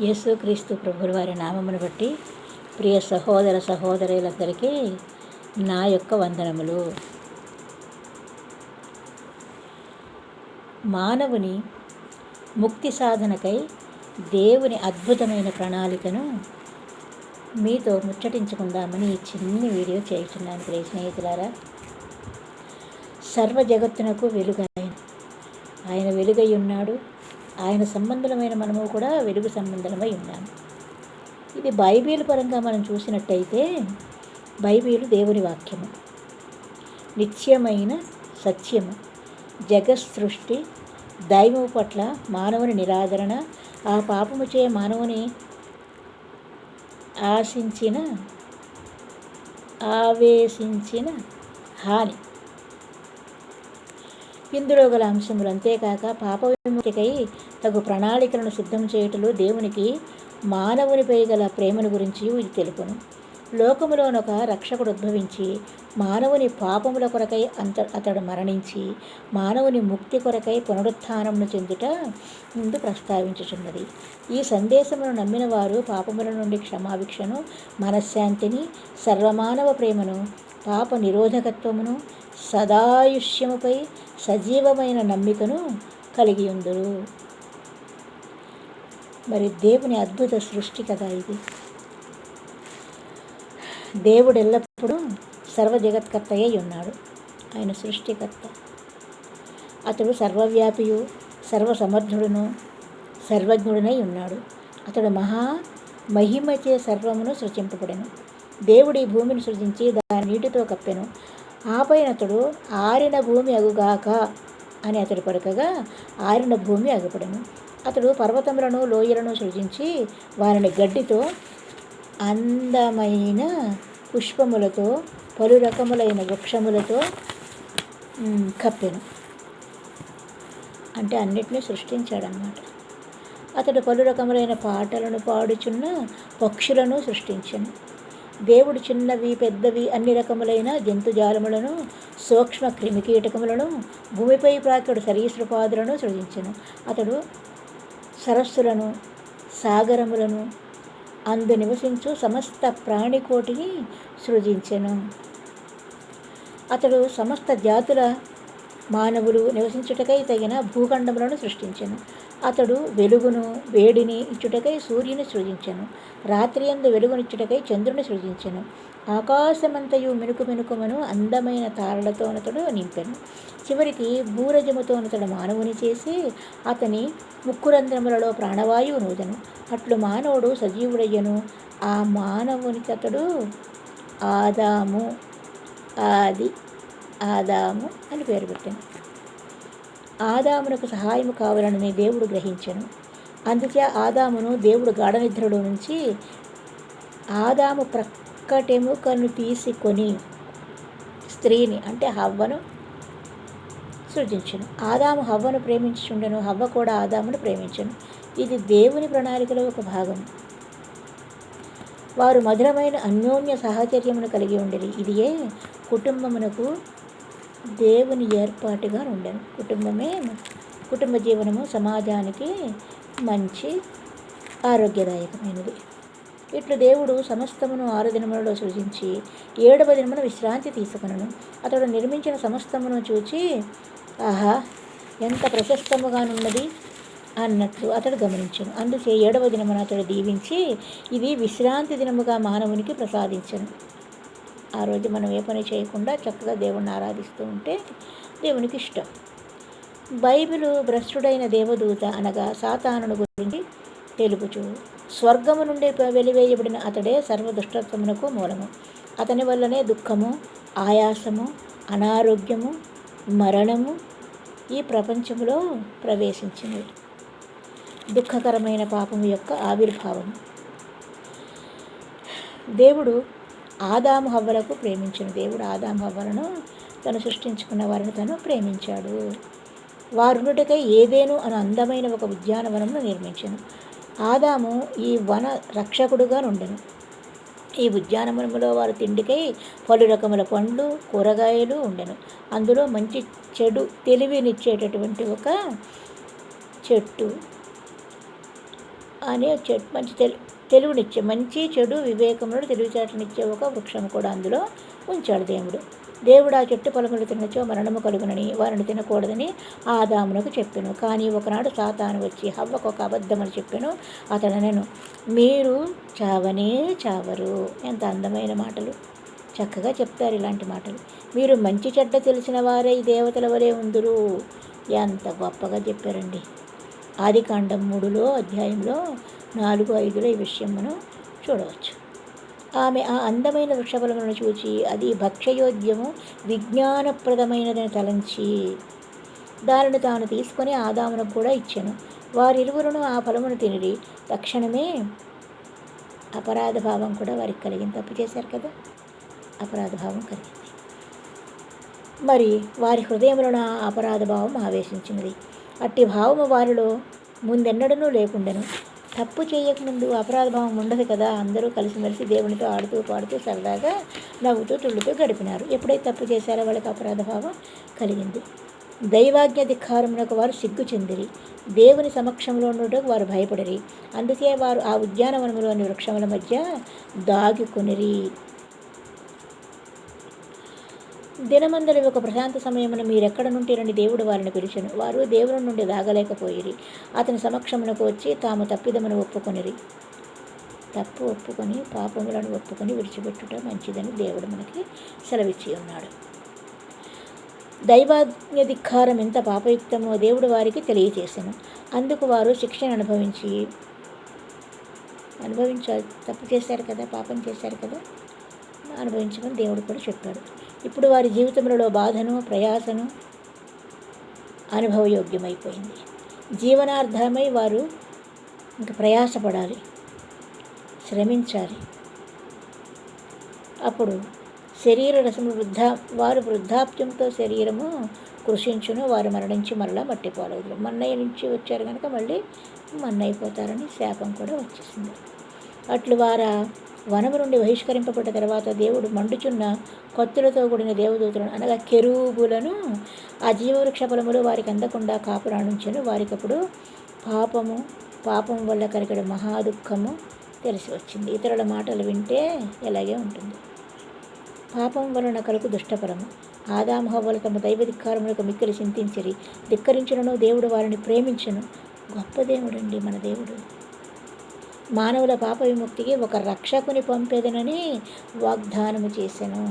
యేసుక్రీస్తు ప్రభుల వారి నామమును బట్టి ప్రియ సహోదర సహోదరులందరికీ నా యొక్క వందనములు. మానవుని ముక్తి సాధనకై దేవుని అద్భుతమైన ప్రణాళికను మీతో ముచ్చటించుకుందామని ఈ చిన్ని వీడియో చేస్తున్నాను. ప్రియ స్నేహితులారా, సర్వ జగత్తునకు వెలుగు ఆయన వెలుగై ఉన్నాడు. ఆయన సంబంధులమైన మనము కూడా వెలుగు సంబంధమై ఉన్నాము. ఇది బైబిల్ పరంగా మనం చూసినట్టయితే బైబిల్ దేవుని వాక్యము, నిత్యమైన సత్యము, జగత్ సృష్టి, దైవము పట్ల మానవుని నిరాదరణ, ఆ పాపము చే మానవుని ఆవేశించిన హాని, ఇందులో గల అంశములు. అంతేకాక పాప విముక్తికై తగు ప్రణాళికలను సిద్ధం చేయుటలో దేవునికి మానవునిపై గల ప్రేమను గురించి ఇది తెలుపును. లోకములోనొక రక్షకుడు ఉద్భవించి మానవుని పాపముల కొరకై అతడు మరణించి మానవుని ముక్తి కొరకై పునరుత్థానమును చెందుట ముందు ప్రస్తావించుచున్నది. ఈ సందేశమును నమ్మిన వారు పాపముల నుండి క్షమాభిక్షను, మనశ్శాంతిని, సర్వమానవ ప్రేమను, పాప నిరోధకత్వమును, సదాయుష్యముపై సజీవమైన నమ్మికను కలిగి ఉందురు. మరి దేవుని అద్భుత సృష్టి కదా ఇది. దేవుడు ఎల్లప్పుడూ సర్వజగత్కర్త అయి ఉన్నాడు. ఆయన సృష్టికర్త. అతడు సర్వవ్యాపియు, సర్వసమర్థుడును, సర్వజ్ఞుడునై ఉన్నాడు. అతడు మహిమచే సర్వమును సృజింపబడెను. దేవుడు ఈ భూమిని సృజించి దాని నీటితో కప్పెను. ఆపైన అతడు ఆరిన భూమి అగుగాక అని అతడు పలుకగా ఆరిన భూమి అగుపడెను. అతడు పర్వతములను, లోయలను సృజించి వారిని గడ్డితో, అందమైన పుష్పములతో, పలు రకములైన వృక్షములతో కప్పెను. అంటే అన్నిటినీ సృష్టించాడన్నమాట. అతడు పలు రకములైన పాటలను పాడుచున్న పక్షులను సృష్టించెను. దేవుడు చిన్నవి పెద్దవి అన్ని రకములైన జంతుజాలములను, సూక్ష్మ క్రిమికీటకములను, భూమిపై ప్రాకుడు సరీసృపాదులను సృజించెను. అతడు సరస్సులను, సాగరములను, అందు నివసించు సమస్త ప్రాణికోటిని సృజించెను. అతడు సమస్త జాతుల మానవులు నివసించుటకై తగిన భూఖండములను సృష్టించెను. అతడు వెలుగును, వేడిని ఇచ్చుటకై సూర్యుని సృజించెను. రాత్రి యందు వెలుగునిచ్చుటకై చంద్రుని సృజించెను. ఆకాశమంతయు మినుకుమను అందమైన తారలతోనతడు నింపెను. చివరికి భూరజముతోనతడు మానవుని చేసి అతని ముక్కురంధ్రములలో ప్రాణవాయువు నూదెను. అట్లు మానవుడు సజీవుడయ్యను. ఆ మానవునికతడు ఆదాము అని పేరు పెట్టాను. ఆదామునకు సహాయము కావాలని దేవుడు గ్రహించెను. అందుచే ఆదామును దేవుడు గాఢనిద్రలో నుంచి ఆదాము ప్రక్కటెముకను తీసుకొని స్త్రీని అంటే హవ్వను సృజించెను. ఆదాము హవ్వను ప్రేమించుచుండెను, హవ్వ కూడా ఆదామును ప్రేమించెను. ఇది దేవుని ప్రణాళికలో ఒక భాగం. వారు మధురమైన అన్యోన్య సాహచర్యమును కలిగి ఉండేది. ఇదియే కుటుంబమునకు దేవుని ఏర్పాటుగా ఉండెను. కుటుంబ జీవనము సమాజానికి మంచి ఆరోగ్యదాయకమైనది. ఇట్లు దేవుడు సమస్తమును 6 దినములలో సృజించి 7వ దినమున విశ్రాంతి తీసుకొనెను. అతడు నిర్మించిన సమస్తమును చూచి ఆహా, ఎంత ప్రశస్తముగానున్నది అన్నట్లు అతడు గమనించెను. అందుచే 7వ దినమున అతడు దీవించి ఇది విశ్రాంతి దినముగా మానవునికి ప్రసాదించెను. ఆ రోజు మనం ఏ పని చేయకుండా చక్కగా దేవుణ్ణి ఆరాధిస్తూ ఉంటే దేవునికి ఇష్టం. బైబిలు భ్రష్టుడైన దేవదూత అనగా సాతానుని గురించి తెలుపుచు స్వర్గము నుండి వెలివేయబడిన అతడే సర్వదుష్టత్వమునకు మూలము. అతని వల్లనే దుఃఖము, ఆయాసము, అనారోగ్యము, మరణము ఈ ప్రపంచంలో ప్రవేశించింది. దుఃఖకరమైన పాపము యొక్క ఆవిర్భావం. దేవుడు ఆదాము హవ్వలకు ప్రేమించిన దేవుడు ఆదాము హవ్వలను తను సృష్టించుకున్న వారిని తను ప్రేమించాడు. వారునుటకై ఏదేను అను అందమైన ఒక ఉద్యానవనమును నిర్మించెను. ఆదాము ఈ వన రక్షకుడుగా నుండెను. ఈ ఉద్యానవనములో వారు తిండికై పలు రకముల పండ్లు, కూరగాయలు ఉండెను. అందులో మంచి చెడు తెలివినిచ్చేటటువంటి ఒక చెట్టు అనే మంచి తెలివినిచ్చే మంచి చెడు వివేకములను తెలివిచాటనిచ్చే ఒక వృక్షము కూడా అందులో ఉంచాడు దేవుడు ఆ చెట్టు ఫలములు తినచో మరణము కలుగునని వారిని తినకూడదని ఆదామునకు చెప్పాను. కానీ ఒకనాడు సాతాను వచ్చి హవ్వకు ఒక అబద్ధమని చెప్పాను. అతడు నేను మీరు చావనే చావరు. ఎంత అందమైన మాటలు, చక్కగా చెప్తారు ఇలాంటి మాటలు. మీరు మంచి చెడ్డ తెలిసిన వారే దేవతల వలె ఉందురు. ఎంత గొప్పగా చెప్పారండి. ఆదికాండం 3 అధ్యాయంలో 4-5 ఈ విషయం మనం చూడవచ్చు. ఆమె ఆ అందమైన వృక్షఫలములను చూచి అది భక్ష్యయోగ్యము విజ్ఞానప్రదమైనదని తలంచి దానిని తాను తీసుకొని ఆదామునకు కూడా ఇచ్చెను. వారిరువురును ఆ ఫలమును తినిరి. తక్షణమే అపరాధ భావం కూడా వారికి కలిగింది. తప్పు చేశారు కదా, అపరాధ భావం కలిగింది. మరి వారి హృదయములను ఆ అపరాధ భావం ఆవేశించినది. అట్టి భావము వారిలో ముందెన్నడనూ లేకుండెను. తప్పు చేయకముందు అపరాధ భావం ఉండదు కదా. అందరూ కలిసిమెలిసి దేవునితో ఆడుతూ పాడుతూ సరదాగా నవ్వుతూ తుళ్ళుతూ గడిపినారు. ఎప్పుడైతే తప్పు చేశారో వాళ్ళకి అపరాధ భావం కలిగింది. దైవాజ్ఞ ధిక్కారమునకు వారు సిగ్గు చెందిరి. దేవుని సమక్షంలో ఉండటకు వారు భయపడిరి. అందుకే వారు ఆ ఉద్యానవనములోని వృక్షముల మధ్య దాగికొనిరి. దినమందలి ఒక ప్రశాంత సమయమున మీరెక్కడ నుండిరని దేవుడు వారిని పిలిచెను. వారు దేవుని నుండి దాగలేకపోయిరి. అతని సమక్షమునకు వచ్చి తాము తప్పిదమును ఒప్పుకొనిరి. తప్పు ఒప్పుకొని పాపములను ఒప్పుకొని విడిచిపెట్టుట మంచిదని దేవుడు మనకి సెలవిచ్చి ఉన్నాడు. దైవాజ్ఞ ధిక్కారం ఎంత పాపయుక్తమో దేవుడు వారికి తెలియజేశాను. అందుకు వారు శిక్షను అనుభవించాలి. తప్పు చేశారు కదా, పాపం చేశారు కదా, అనుభవించమని దేవుడు కూడా చెప్పాడు. ఇప్పుడు వారి జీవితంలో బాధను ప్రయాసను అనుభవయోగ్యమైపోయింది. జీవనార్థమై వారు ఇంకా ప్రయాసపడాలి, శ్రమించాలి. అప్పుడు శరీర రసము వారు వృద్ధాప్యంతో శరీరము కృషించును. వారు మరణించి మరలా మట్టిపోలేదు. మన్నయ్య నుంచి వచ్చారు కనుక మళ్ళీ మన్నైపోతారని శాపం కూడా వచ్చేసింది. అట్లు వారు వనము నుండి బహిష్కరింపబడ్డ తర్వాత దేవుడు మండుచున్న కత్తులతో కూడిన దేవదూతలను అనగా కెరూబులను ఆ జీవవృక్ష ఫలములు వారికి అందకుండా కాపురాణించెను. వారికప్పుడు పాపం వల్ల కలిగే మహాదుఃఖము తెలిసి వచ్చింది. ఇతరుల మాటలు వింటే ఎలాగే ఉంటుంది. పాపం వలన కలుగు దుష్టఫలము. ఆదాము హవ్వలు తమ దైవ ధిక్కారములకు మిక్కిలి చింతించిరి. ధిక్కరించులను దేవుడు వారిని ప్రేమించెను. గొప్ప దేవుడండి మన దేవుడు. మానవుల పాప విముక్తికి ఒక రక్షకుని పంపేదనని వాగ్దానము చేశాను.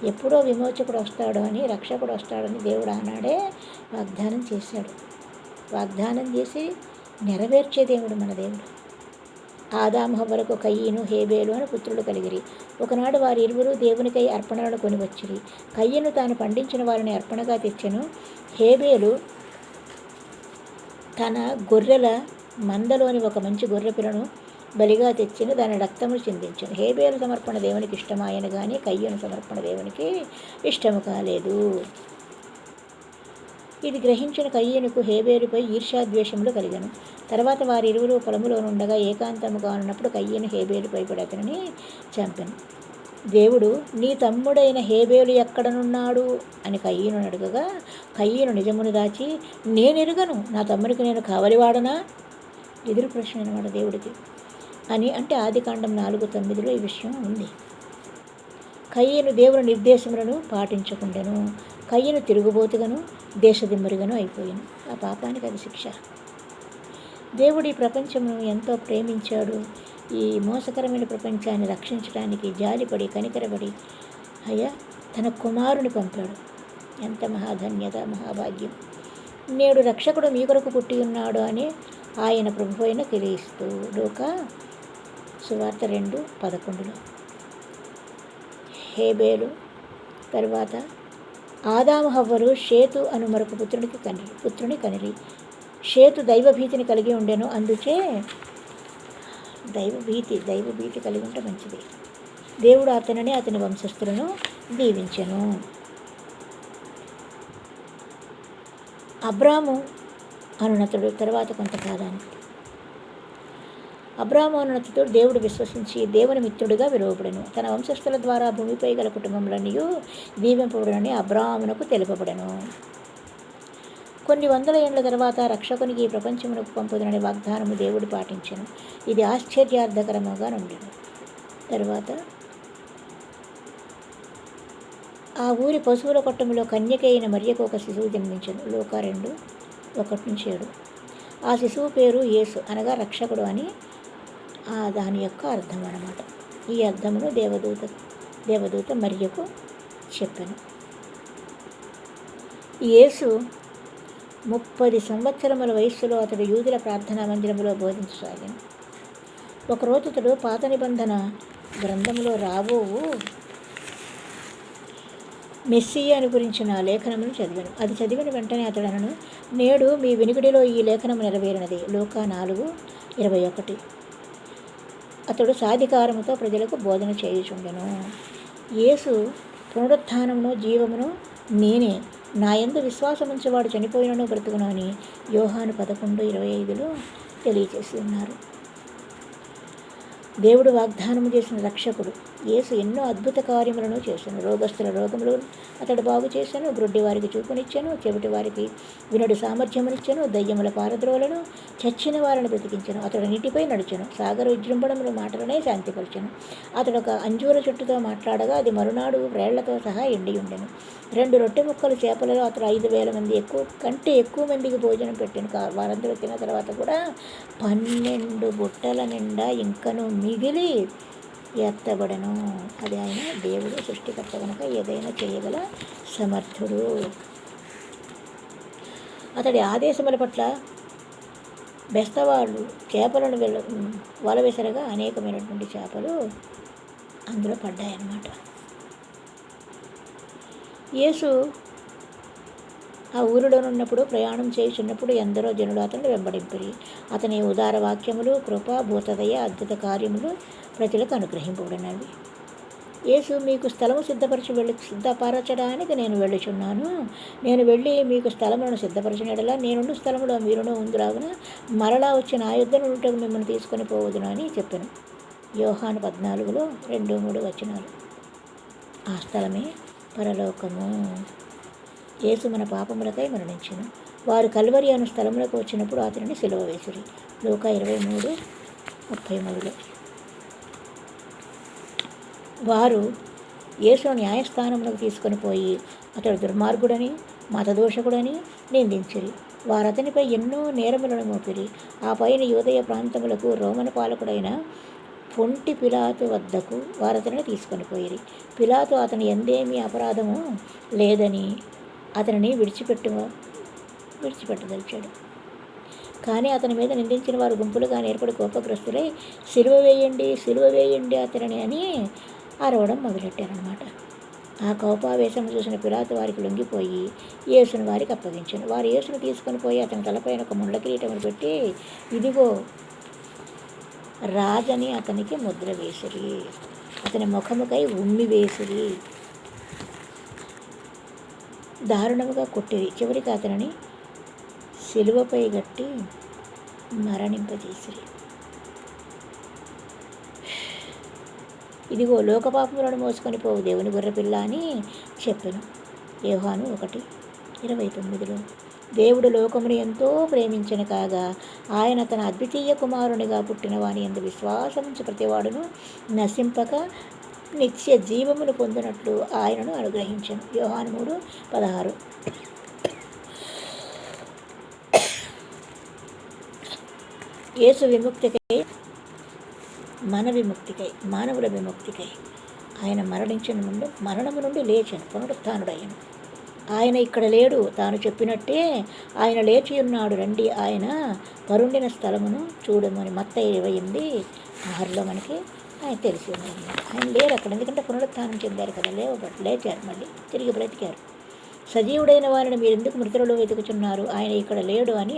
ఎప్పుడో విమోచకుడు వస్తాడు అని, రక్షకుడు వస్తాడని దేవుడు ఆనాడే వాగ్దానం చేశాడు. వాగ్దానం చేసి నెరవేర్చే దేవుడు మన దేవుడు. ఆదాము హవ్వలకు కయ్యను హేబేలు అని పుత్రులు కలిగిరి. ఒకనాడు వారి ఇరువురు దేవునికై అర్పణలను కొని వచ్చిరి. కయ్యను తాను పండించిన వారిని అర్పణగా తెచ్చెను. హేబేలు తన గొర్రెల మందలోని ఒక మంచి గొర్రె పిల్లను బలిగా తెచ్చిన దాని రక్తమును చిందించను. హేబేలు సమర్పణ దేవునికి ఇష్టమాయను కానీ కయ్యను సమర్పణ దేవునికి ఇష్టము కాలేదు. ఇది గ్రహించిన కయ్యనుకు హేబేలుపై ఈర్ష్యాద్వేషములు కలిగను. తర్వాత వారి ఇరువురు పొలములో నుండగా ఏకాంతముగా ఉన్నప్పుడు కయ్యను హేబేలుపై పడి అతనిని చంపెను. దేవుడు నీ తమ్ముడైన హేబేలు ఎక్కడనున్నాడు అని కయ్యను అడుగగా కయ్యను నిజమును దాచి నేనెరుగను, నా తమ్ముడికి నేను కావలివాడనా? ఎదురు ప్రశ్న అనమాట దేవుడికి అని. అంటే ఆదికాండం 4:9 ఈ విషయం ఉంది. కయ్యను దేవుని నిర్దేశములను పాటించకుండాను. కయ్యను తిరుగుబోతుగాను దేశదిమ్మరిగాను అయిపోయాను. ఆ పాపానికి అది శిక్ష. దేవుడు ఈ ప్రపంచమును ఎంతో ప్రేమించాడు. ఈ మోసకరమైన ప్రపంచాన్ని రక్షించడానికి జాలిపడి కనికరపడి తన కుమారుని పంపాడు. ఎంత మహాధన్యత, మహాభాగ్యం. నేడు రక్షకుడు మీ కొరకు పుట్టి ఉన్నాడు అని ఆయన ప్రభు అయిన తెలియస్తూ లూకా సువార్త 2:11. హేబేలు తర్వాత ఆదాము హవ్వలు షేతు అను మరొక పుత్రుని కనిరి. షేతు దైవభీతిని కలిగి ఉండెను. అందుచే దైవభీతి కలిగి ఉంటే మంచిది. దేవుడు అతనిని అతని వంశస్థులను దీవించెను. అబ్రాము అనునతుడు తర్వాత కొంతకాలానికి అబ్రాము అనునతుడు దేవుడు విశ్వసించి దేవుని మిత్రుడిగా విలువబడెను. తన వంశస్థుల ద్వారా భూమిపై గల కుటుంబములన్నీ దీవింపబడనని అబ్రామునకు తెలుపబడెను. కొన్ని వందల ఏళ్ల తర్వాత రక్షకునికి ఈ ప్రపంచమునకు పంపుదనని వాగ్దానము దేవుడు పాటించను. ఇది ఆశ్చర్యార్థకరముగా నుండెను. తరువాత ఆ ఊరి పశువుల కొట్టములో కన్యకైన మరియకు ఒక శిశువు జన్మించను. లూకా 2:1-7. ఆ శిశువు పేరు యేసు, అనగా రక్షకుడు అని దాని యొక్క అర్థం అన్నమాట. ఈ అర్థమును దేవదూత మరియకు చెప్పాను. యేసు 30 సంవత్సరముల వయస్సులో అతడు యూదుల ప్రార్థనా మందిరములో బోధించసాగాను. ఒకరోజు అతడు పాత నిబంధన గ్రంథంలో రాబోవు మెస్సియాను గురించిన లేఖనమును చదివాను. అది చదివిన వెంటనే అతడనను, నేడు మీ వినికిడిలో ఈ లేఖనము నెరవేరినది. లూకా 4:21. అతడు సాధికారముతో ప్రజలకు బోధన చేయుచుండెను. యేసు పునరుత్థానమును జీవమును నేనే, నా యందు విశ్వాసముంచువాడు చనిపోయినను బ్రతుకును అని యోహాను 11:25లో తెలియచేసి ఉన్నారు. దేవుడు వాగ్దానము చేసిన రక్షకుడు యేసు ఎన్నో అద్భుత కార్యములను చేశాను. రోగస్తుల రోగములు అతడు బాగు చేశాను. గ్రుడ్డి వారికి చూపునిచ్చాను. చెవిటి వారికి వినుడి సామర్థ్యమునిచ్చాను. దయ్యముల పారద్రోలను, చచ్చిన వారిని బ్రతికించను. అతడు నీటిపై నడిచెను. సాగర విజృంభణములు మాటలనే శాంతిపరిచెను. అతడు ఒక అంజూర చెట్టుతో మాట్లాడగా అది మరునాడు వ్రేళ్లతో సహా ఎండి ఉండెను. 2 రొట్టె ముక్కలు చేపలలో అతడు 5,000 మంది కంటే ఎక్కువ మందికి భోజనం పెట్టాను. వారందరూ తిన్న తర్వాత కూడా 12 బుట్టల నిండా ఇంకను మిగిలి ఎత్తబడను. అది ఆయన దేవుడు సృష్టికర్త కనుక ఏదైనా చేయగల సమర్థుడు. అతడి ఆదేశముల పట్ల బెస్తవాళ్ళు చేపలను వల విసరగా అనేకమైనటువంటి చేపలు అందులో పడ్డాయన్నమాట. యేసు ఆ ఊరిలోనున్నప్పుడు ప్రయాణం చేయుచున్నప్పుడు ఎందరో జనులు అతను వెంబడింపిరి. అతని ఉదార వాక్యములు, కృప, భూతదయ, అద్భుత కార్యములు ప్రజలకు అనుగ్రహింపబడినవి. యేసు, మీకు స్థలము సిద్ధపరచడానికి నేను వెళ్ళుచున్నాను. నేను వెళ్ళి మీకు స్థలములను సిద్ధపరచిన యెడల నేనుండు స్థలములో మీరును ఉందులాగున మరలా వచ్చి నా యుద్ధను ఉంటకు మిమ్మల్ని తీసుకొని పోవదును అని చెప్పాను. యోహాను 14:2-3 ఆ స్థలమే పరలోకము. యేసు మన పాపములకై మరణించెను. వారు కల్వరి అను స్థలములకు వచ్చినప్పుడు అతనిని సిలువ వేసిరి. లూకా 23:33. వారు యేసును న్యాయస్థానములకు తీసుకొని పోయి అతడు దుర్మార్గుడని, మతదోషకుడని నిందించిరి. వారు అతనిపై ఎన్నో నేరములను మోపిరి. ఆ పైన యూదయ ప్రాంతములకు రోమను పాలకుడైన పొంటి పిలాతు వద్దకు వారు అతనిని తీసుకొని పోయిరి. పిలాతు అతని ఎందేమీ అపరాధము లేదని అతనిని విడిచిపెట్టదలిచాడు. కానీ అతని మీద నిందించిన వారు గుంపులుగా ఏర్పడి కోపగ్రస్తులై సిలువ వేయండి అతనిని అని అరవడం మొదలెట్టారనమాట. ఆ కోపావేశం చూసిన పిలాతు వారికి లొంగిపోయి యేసును వారికి అప్పగించాను. వారు యేసును తీసుకొని పోయి అతని తలపైన ఒక ముండ్ల కిరీటమును పెట్టి, ఇదిగో రాజని అతనికి ముద్ర వేసిరి. అతని ముఖముకై ఉమ్మి వేసిరి. దారుణముగా కొట్టిరి. చివరికి అతనిని సిలువపై గట్టి మరణింపజేసిరి. ఇదిగో లోకపాపములను మోసుకొని పోవు దేవుని గొర్రెపిల్ల అని చెప్పెను. యోహాను 1:29. దేవుడు లోకమును ఎంతో ప్రేమించిన కాగా ఆయన తన అద్వితీయ కుమారునిగా పుట్టిన వాని యందు విశ్వాసముంచు ప్రతివాడును నశింపక నిత్య జీవమును పొందినట్లు ఆయనను అనుగ్రహించను. యోహాను 3:16. యేసు విముక్తికై, మన విముక్తికై, మానవుల విముక్తికై ఆయన మరణము నుండి లేచెను, పునరుత్థానుడయ్యను. ఆయన ఇక్కడ లేడు, తాను చెప్పినట్టే ఆయన లేచి ఉన్నాడు, రండి ఆయన పరుండిన స్థలమును చూడమని మత్తయి 28:6 మనకి ఆయన తెలిసి ఉన్నది. ఆయన లేరు అక్కడ, ఎందుకంటే పునరుత్థానం చెందారు కదా, లేచారు, మళ్ళీ తిరిగి బ్రతికారు. సజీవుడైన వారిని మీరు ఎందుకు మృతులలో వెతుకుచున్నారు, ఆయన ఇక్కడ లేడు అని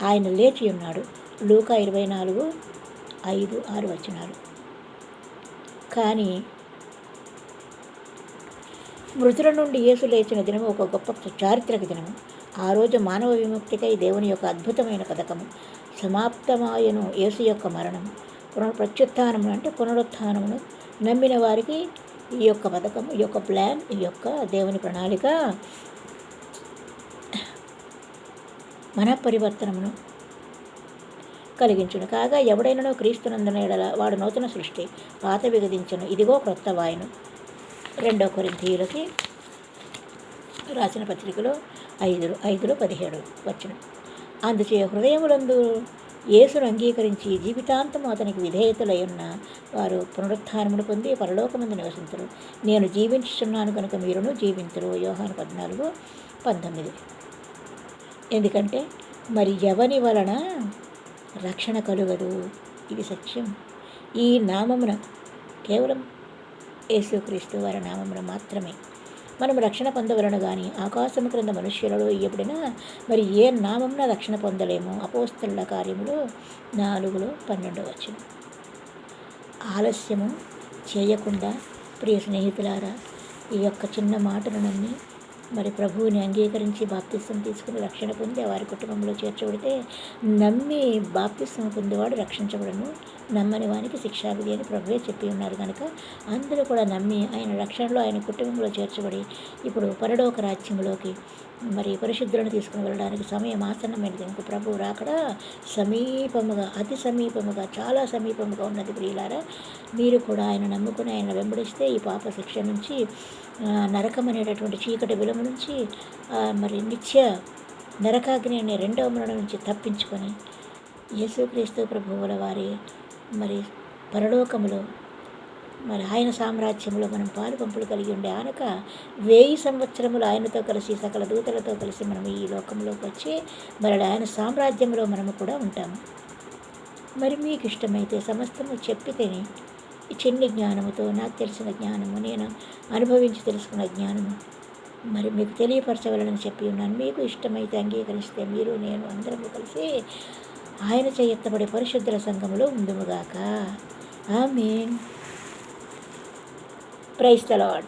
ఆయన లేచి ఉన్నాడు. లూకా 24:5-6. కానీ మృతుల నుండి యేసు లేచిన దినము ఒక గొప్ప చారిత్రక దినము. ఆ రోజు మానవ విముక్తికై దేవుని యొక్క అద్భుతమైన పథకము సమాప్తమాయను. యేసు యొక్క మరణము, ప్రత్యుత్థానము అంటే పునరుత్థానమును నమ్మిన వారికి ఈ యొక్క పథకం, ఈ యొక్క ప్లాన్, ఈ యొక్క దేవుని ప్రణాళిక మనఃపరివర్తనమును కలిగించును. కాగా ఎవడైనానో క్రీస్తునందున ఎడల వాడు నూతన సృష్టి, పాత విగదించును, ఇదిగో క్రొత్త వాయును. 2 కొరింథీయులకి రాసిన పత్రికలో 5:17 వచ్చిన. అందుచే హృదయములందు యేసును అంగీకరించి జీవితాంతము అతనికి విధేయతలై ఉన్న వారు పునరుత్థానమును పొంది పరలోకమందు నివసింతురు. నేను జీవించుచున్నాను కనుక మీరును జీవింతురు. యోహాను 14:19. ఎందుకంటే మరి ఎవని వలన రక్షణ కలుగదు, ఇది సత్యం. ఈ నామమున, కేవలం యేసుక్రీస్తు వారి నామమున మాత్రమే మనం రక్షణ పొందవలను. కానీ ఆకాశము క్రింద మనుష్యులలో ఇయ్యబడిన మరి ఏ నామమున రక్షణ పొందలేము. అపోస్తలుల కార్యములు 4:12. ఆలస్యము చేయకుండా ప్రియ స్నేహితులారా, ఈ యొక్క చిన్న మాటను నమ్మి మరి ప్రభువుని అంగీకరించి బాప్తిస్వం తీసుకుని రక్షణ పొంది వారి కుటుంబంలో చేర్చబడితే, నమ్మి బాప్తిస్వం పొందేవాడు రక్షించబడను, నమ్మని వానికి శిక్షావిధి అని ప్రభువే చెప్పి ఉన్నారు. కనుక అందరూ కూడా నమ్మి ఆయన రక్షణలో, ఆయన కుటుంబంలో చేర్చబడి ఇప్పుడు పరలోక రాజ్యంలోకి మరి పరిశుద్ధులను తీసుకుని వెళ్ళడానికి సమయం ఆసన్నమైనది. ఇంక ప్రభువు రాకడ సమీపముగా, అతి సమీపముగా, చాలా సమీపముగా ఉన్నది. ప్రియులారా, మీరు కూడా ఆయన నమ్ముకుని ఆయన వెంబడిస్తే ఈ పాప శిక్ష నుంచి, నరకం అనేటటువంటి చీకటి విలము నుంచి, మరి నిత్య నరకాగ్ని అనే 2వ మరణం నుంచి తప్పించుకొని యేసుక్రీస్తు ప్రభువుల వారి మరి పరలోకములో మరి ఆయన సామ్రాజ్యంలో మనం పాలు పంపులు కలిగి ఉండే ఆనక 1000 సంవత్సరములు ఆయనతో కలిసి సకల దూతలతో కలిసి మనం ఈ లోకంలోకి వచ్చి మరి ఆయన సామ్రాజ్యంలో మనము కూడా ఉంటాము. మరి మీకు ఇష్టమైతే సమస్తము చెప్పితేనే ఈ చిన్ని జ్ఞానముతో, నాకు తెలిసిన జ్ఞానము, నేను అనుభవించి తెలుసుకున్న జ్ఞానము మరి మీకు తెలియపరచవలనని చెప్పి ఉన్నాను. మీకు ఇష్టమైతే అంగీకరిస్తే మీరు, నేను అందరము కలిసి ఆయన చేయెత్తబడే పరిశుద్ధుల సంఘములో ఉందుముగాక. ఆమేన్. Praise the lord.